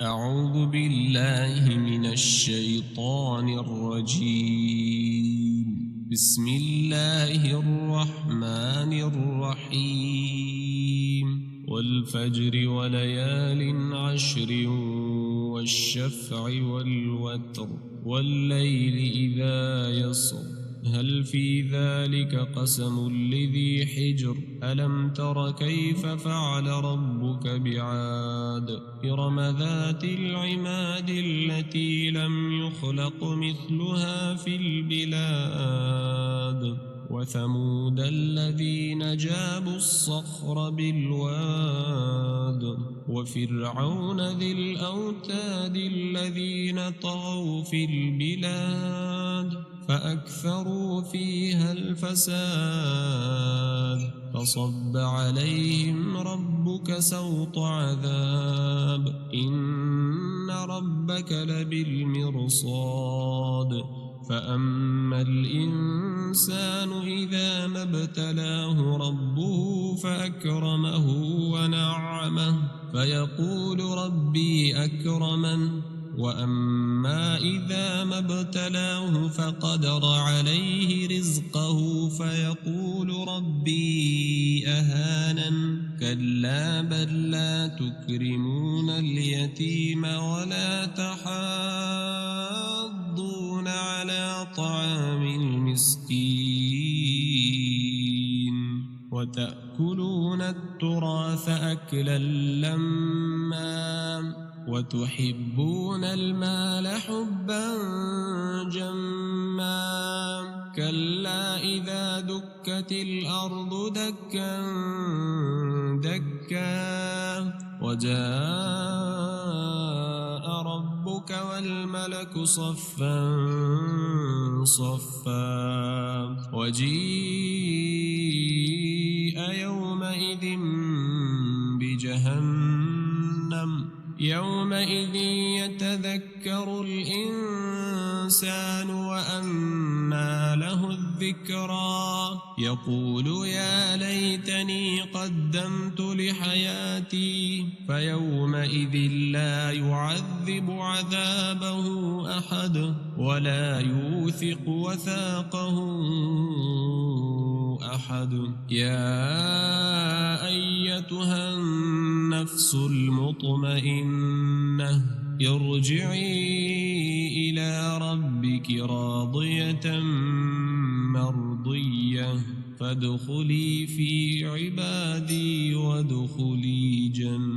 أعوذ بالله من الشيطان الرجيم. بسم الله الرحمن الرحيم. والفجر وليال عشر والشفع والوتر والليل إذا يسر هل في ذلك قسم لذي حجر ألم تر كيف فعل ربك بعاد إرم ذات العماد التي لم يخلق مثلها في البلاد وثمود الذين جابوا الصخر بالواد وفرعون ذي الأوتاد الذين طغوا في البلاد فأكثروا فيها الفساد فصب عليهم ربك سوط عذاب إن ربك لبالمرصاد فأما الإنسان إذا ما ابتلاه ربه فأكرمه ونعمه فيقول ربي أكرمن وأما إذا ما ابتلاه فقدر عليه رزقه فيقول ربي أهانن كلا بل لا تكرمون اليتيم ولا تحاضون على طعام المسكين وتأكلون التراث أكلا لما وتحبون المال حبا جما كلا إذا دكت الأرض دكا دكا وجاء ربك والملك صفا صفا وجيء يومئذ بجهنم يومئذ يتذكر الإنسان وأنى له الذكرى يقول يا ليتني قدمت لحياتي فيومئذ لا يعذب عذابه أحد ولا يوثق وثاقه أحد يا أيتها النفس المطمئنة ارجعي إلى ربك راضية مرضية فادخلي في عبادي وادخلي جنتي.